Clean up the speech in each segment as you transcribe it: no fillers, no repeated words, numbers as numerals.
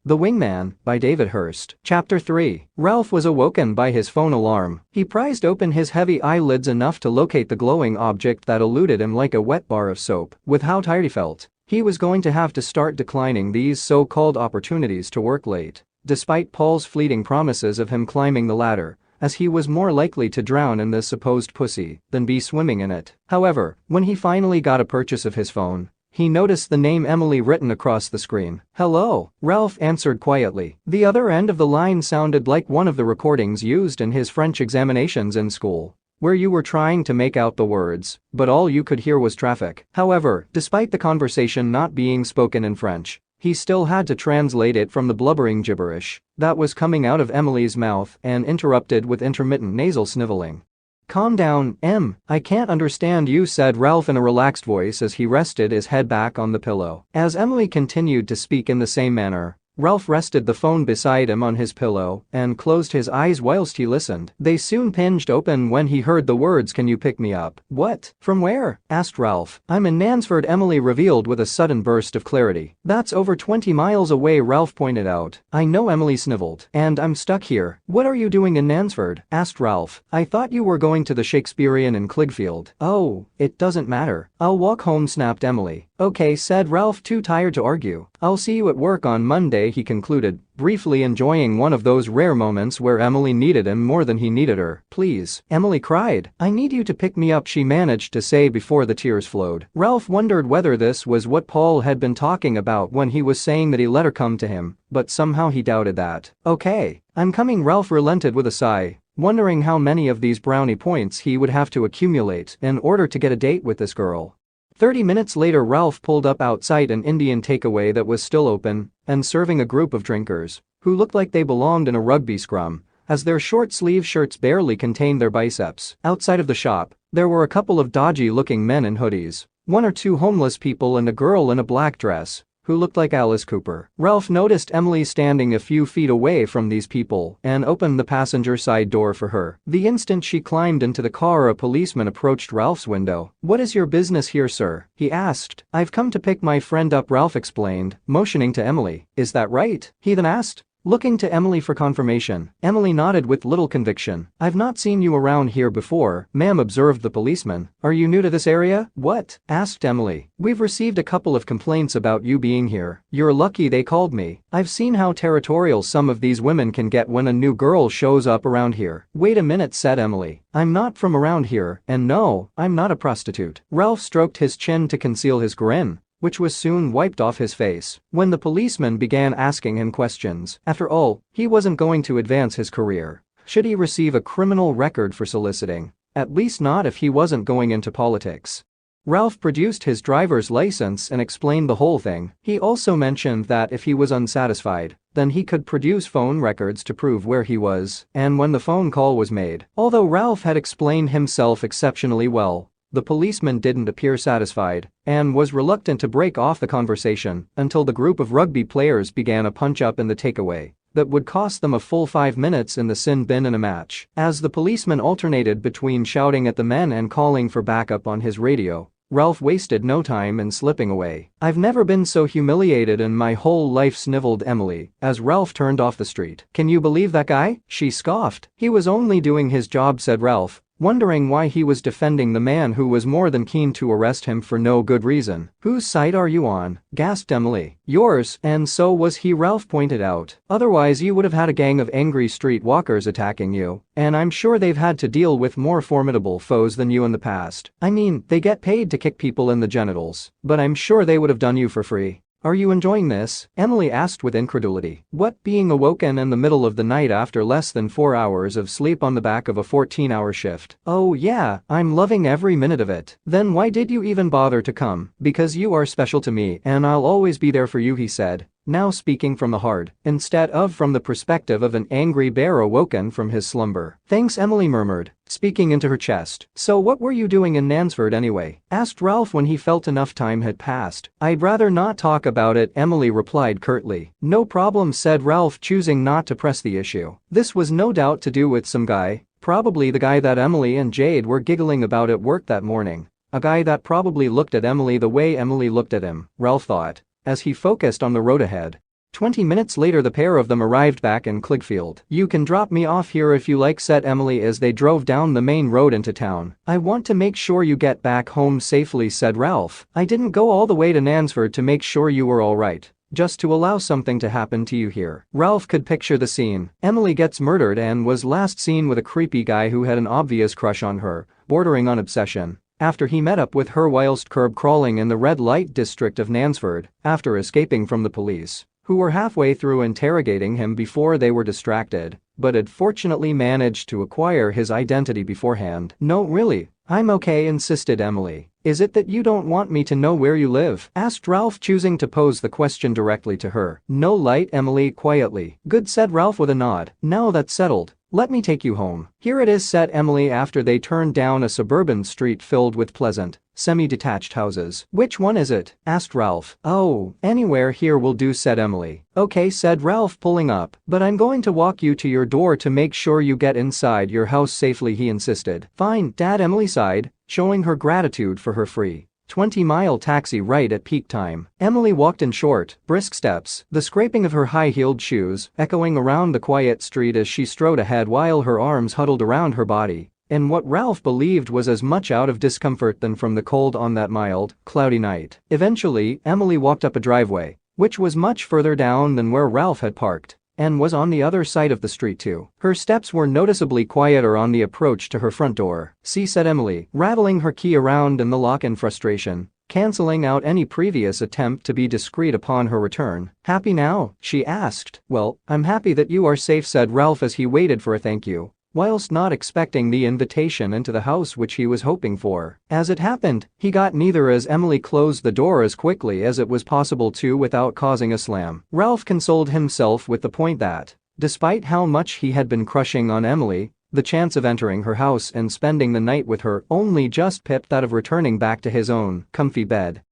The Wingman, by David Hirst. Chapter 3. Ralph was awoken by his phone alarm. He prized open his heavy eyelids enough to locate the glowing object that eluded him like a wet bar of soap. With how tired he felt, he was going to have to start declining these so-called opportunities to work late. Despite Paul's fleeting promises of him climbing the ladder, as he was more likely to drown in this supposed pussy than be swimming in it. However, when he finally got a purchase of his phone, he noticed the name Emily written across the screen. "Hello," Ralph answered quietly. The other end of the line sounded like one of the recordings used in his French examinations in school, where you were trying to make out the words, but all you could hear was traffic. However, despite the conversation not being spoken in French, he still had to translate it from the blubbering gibberish that was coming out of Emily's mouth and interrupted with intermittent nasal sniveling. "Calm down, Em, I can't understand you," said Ralph in a relaxed voice as he rested his head back on the pillow. As Emily continued to speak in the same manner, Ralph rested the phone beside him on his pillow and closed his eyes whilst he listened. They soon pinged open when he heard the words, "Can you pick me up?" "What? From where?" asked Ralph. "I'm in Nansford," Emily revealed with a sudden burst of clarity. "That's over 20 miles away," Ralph pointed out. "I know," Emily sniveled. "And I'm stuck here." "What are you doing in Nansford?" asked Ralph. "I thought you were going to the Shakespearean in Cligfield." "Oh, it doesn't matter. I'll walk home," snapped Emily. "Okay," said Ralph, too tired to argue. "I'll see you at work on Monday," he concluded, briefly enjoying one of those rare moments where Emily needed him more than he needed her. "Please," Emily cried. "I need you to pick me up," she managed to say before the tears flowed. Ralph wondered whether this was what Paul had been talking about when he was saying that he let her come to him, but somehow he doubted that. "Okay, I'm coming," Ralph relented with a sigh, wondering how many of these brownie points he would have to accumulate in order to get a date with this girl. 30 minutes later, Ralph pulled up outside an Indian takeaway that was still open and serving a group of drinkers who looked like they belonged in a rugby scrum, as their short-sleeve shirts barely contained their biceps. Outside of the shop, there were a couple of dodgy-looking men in hoodies, one or two homeless people and a girl in a black dress who looked like Alice Cooper. Ralph noticed Emily standing a few feet away from these people and opened the passenger side door for her. The instant she climbed into the car, a policeman approached Ralph's window. "What is your business here, sir?" he asked. "I've come to pick my friend up," Ralph explained, motioning to Emily. "Is that right?" he then asked, looking to Emily for confirmation. Emily nodded with little conviction. "I've not seen you around here before, ma'am," observed the policeman. "Are you new to this area?" "What?" asked Emily. "We've received a couple of complaints about you being here." "You're lucky they called me. I've seen how territorial some of these women can get when a new girl shows up around here." "Wait a minute," said Emily. "I'm not from around here, and no, I'm not a prostitute." Ralph stroked his chin to conceal his grin, which was soon wiped off his face when the policeman began asking him questions. After all, he wasn't going to advance his career should he receive a criminal record for soliciting, at least not if he wasn't going into politics. Ralph produced his driver's license and explained the whole thing. He also mentioned that if he was unsatisfied, then he could produce phone records to prove where he was and when the phone call was made. Although Ralph had explained himself exceptionally well, the policeman didn't appear satisfied and was reluctant to break off the conversation until the group of rugby players began a punch-up in the takeaway that would cost them a full 5 minutes in the sin bin in a match. As the policeman alternated between shouting at the men and calling for backup on his radio, Ralph wasted no time in slipping away. "I've never been so humiliated in my whole life," sniveled Emily as Ralph turned off the street. "Can you believe that guy?" she scoffed. "He was only doing his job," said Ralph, wondering why he was defending the man who was more than keen to arrest him for no good reason. "Whose side are you on?" gasped Emily. "Yours, and so was he," Ralph pointed out. "Otherwise you would have had a gang of angry street walkers attacking you, and I'm sure they've had to deal with more formidable foes than you in the past. I mean, they get paid to kick people in the genitals, but I'm sure they would have done you for free." "Are you enjoying this?" Emily asked with incredulity. "What, being awoken in the middle of the night after less than 4 hours of sleep on the back of a 14-hour shift?" "Oh yeah, I'm loving every minute of it." "Then why did you even bother to come?" "Because you are special to me and I'll always be there for you," he said, now speaking from the heart instead of from the perspective of an angry bear awoken from his slumber. "Thanks," Emily murmured, speaking into her chest. "So what were you doing in Nansford anyway?" asked Ralph when he felt enough time had passed. "I'd rather not talk about it," Emily replied curtly. "No problem," said Ralph, choosing not to press the issue. This was no doubt to do with some guy, probably the guy that Emily and Jade were giggling about at work that morning. A guy that probably looked at Emily the way Emily looked at him, Ralph thought, as he focused on the road ahead. 20 minutes later the pair of them arrived back in Cligfield. "You can drop me off here if you like," said Emily as they drove down the main road into town. "I want to make sure you get back home safely," said Ralph. "I didn't go all the way to Nansford to make sure you were alright. Just to allow something to happen to you here." Ralph could picture the scene. Emily gets murdered and was last seen with a creepy guy who had an obvious crush on her, bordering on obsession, after he met up with her whilst curb crawling in the red light district of Nansford after escaping from the police, who were halfway through interrogating him before they were distracted, but had fortunately managed to acquire his identity beforehand. "No, really, I'm okay," insisted Emily. "Is it that you don't want me to know where you live?" asked Ralph, choosing to pose the question directly to her. "No," lied Emily quietly. "Good," said Ralph with a nod. "Now that's settled, let me take you home." "Here it is," said Emily after they turned down a suburban street filled with pleasant, semi-detached houses. "Which one is it?" asked Ralph. "Oh, anywhere here will do," said Emily. "Okay," said Ralph, pulling up. "But I'm going to walk you to your door to make sure you get inside your house safely," he insisted. "Fine, Dad," Emily sighed, showing her gratitude for her free 20-mile taxi ride at peak time. Emily walked in short, brisk steps, the scraping of her high-heeled shoes echoing around the quiet street as she strode ahead while her arms huddled around her body in what Ralph believed was as much out of discomfort than from the cold on that mild, cloudy night. Eventually, Emily walked up a driveway, which was much further down than where Ralph had parked, and was on the other side of the street too. Her steps were noticeably quieter on the approach to her front door. "See," said Emily, rattling her key around in the lock in frustration, canceling out any previous attempt to be discreet upon her return. "Happy now?" she asked. "Well, I'm happy that you are safe," said Ralph as he waited for a thank you, whilst not expecting the invitation into the house which he was hoping for. As it happened, he got neither as Emily closed the door as quickly as it was possible to without causing a slam. Ralph consoled himself with the point that, despite how much he had been crushing on Emily, the chance of entering her house and spending the night with her only just pipped that of returning back to his own comfy bed.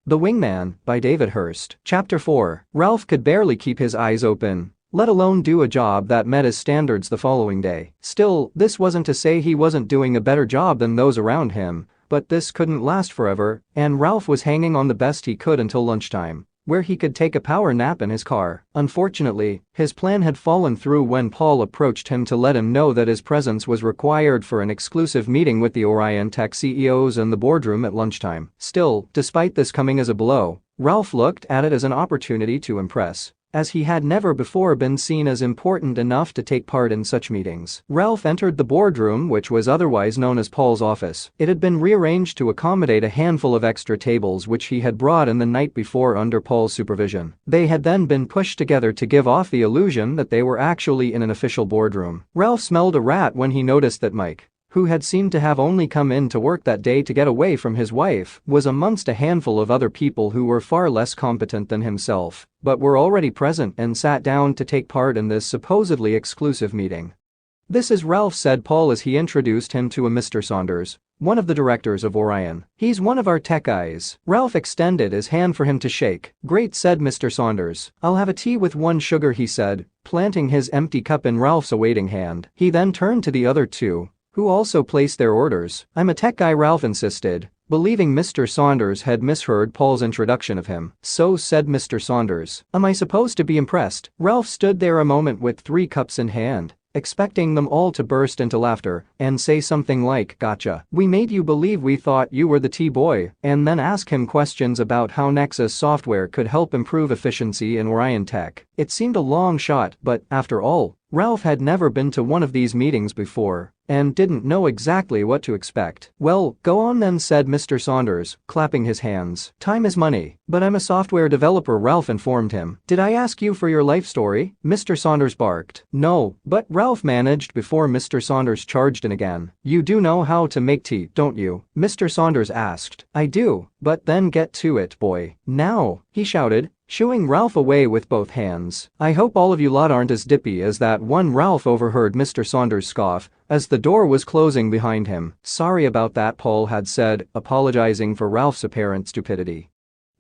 The Wingman, by David Hirst. Chapter 4. Ralph could barely keep his eyes open, let alone do a job that met his standards the following day. Still, this wasn't to say he wasn't doing a better job than those around him, but this couldn't last forever, and Ralph was hanging on the best he could until lunchtime, where he could take a power nap in his car. Unfortunately, his plan had fallen through when Paul approached him to let him know that his presence was required for an exclusive meeting with the Orion Tech CEOs in the boardroom at lunchtime. Still, despite this coming as a blow, Ralph looked at it as an opportunity to impress, as he had never before been seen as important enough to take part in such meetings. Ralph entered the boardroom, which was otherwise known as Paul's office. It had been rearranged to accommodate a handful of extra tables which he had brought in the night before under Paul's supervision. They had then been pushed together to give off the illusion that they were actually in an official boardroom. Ralph smelled a rat when he noticed that Mike, who had seemed to have only come in to work that day to get away from his wife, was amongst a handful of other people who were far less competent than himself, but were already present and sat down to take part in this supposedly exclusive meeting. "This is Ralph," said Paul as he introduced him to a Mr. Saunders, one of the directors of Orion. "He's one of our tech guys." Ralph extended his hand for him to shake. "Great," said Mr. Saunders. "I'll have a tea with 1 sugar," he said, planting his empty cup in Ralph's awaiting hand. He then turned to the other two, who also placed their orders. "I'm a tech guy," Ralph insisted, believing Mr. Saunders had misheard Paul's introduction of him. "So," said Mr. Saunders. "Am I supposed to be impressed?" Ralph stood there a moment with 3 cups in hand, expecting them all to burst into laughter and say something like, "Gotcha. We made you believe we thought you were the T-boy," and then ask him questions about how Nexus software could help improve efficiency in Orion Tech. It seemed a long shot, but, after all, Ralph had never been to one of these meetings before and didn't know exactly what to expect. "Well, go on then," said Mr. Saunders, clapping his hands. "Time is money." "But I'm a software developer," Ralph informed him. "Did I ask you for your life story?" Mr. Saunders barked. "No, but," Ralph managed before Mr. Saunders charged in again. "You do know how to make tea, don't you?" Mr. Saunders asked. "I do, but then get to it, boy. Now," he shouted, shooing Ralph away with both hands. "I hope all of you lot aren't as dippy as that one." Ralph overheard Mr. Saunders scoff as the door was closing behind him. "Sorry about that," Paul had said, apologizing for Ralph's apparent stupidity.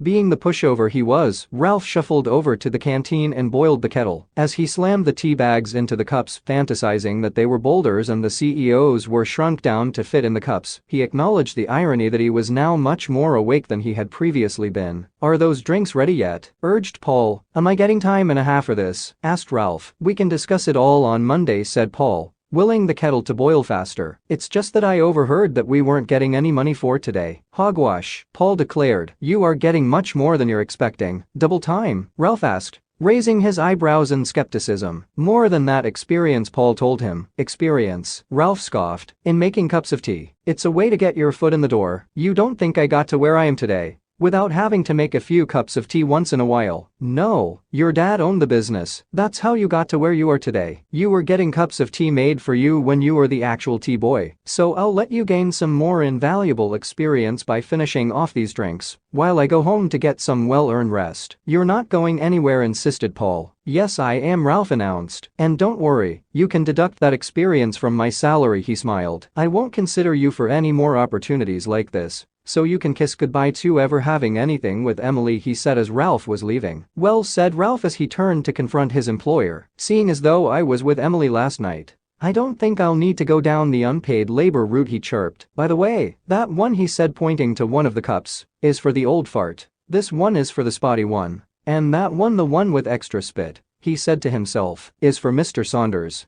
Being the pushover he was, Ralph shuffled over to the canteen and boiled the kettle. As he slammed the tea bags into the cups, fantasizing that they were boulders and the CEOs were shrunk down to fit in the cups, he acknowledged the irony that he was now much more awake than he had previously been. "Are those drinks ready yet?" urged Paul. "Am I getting time and a half for this?" asked Ralph. "We can discuss it all on Monday," said Paul, willing the kettle to boil faster. "It's just that I overheard that we weren't getting any money for today." "Hogwash," Paul declared. "You are getting much more than you're expecting." "Double time?" Ralph asked, raising his eyebrows in skepticism. "More than that experience," Paul told him. "Experience?" Ralph scoffed. "In making cups of tea. It's a way to get your foot in the door. You don't think I got to where I am today without having to make a few cups of tea once in a while? No, your dad owned the business. That's how you got to where you are today. You were getting cups of tea made for you when you were the actual tea boy. So I'll let you gain some more invaluable experience by finishing off these drinks while I go home to get some well-earned rest." "You're not going anywhere," insisted Paul. "Yes, I am," Ralph announced. "And don't worry, you can deduct that experience from my salary," he smiled. "I won't consider you for any more opportunities like this. So you can kiss goodbye to ever having anything with Emily," he said as Ralph was leaving. "Well," said Ralph as he turned to confront his employer, "seeing as though I was with Emily last night, I don't think I'll need to go down the unpaid labor route," he chirped. "By the way, that one," he said, pointing to one of the cups, "is for the old fart. This one is for the spotty one. And that one, the one with extra spit," he said to himself, "is for Mr. Saunders."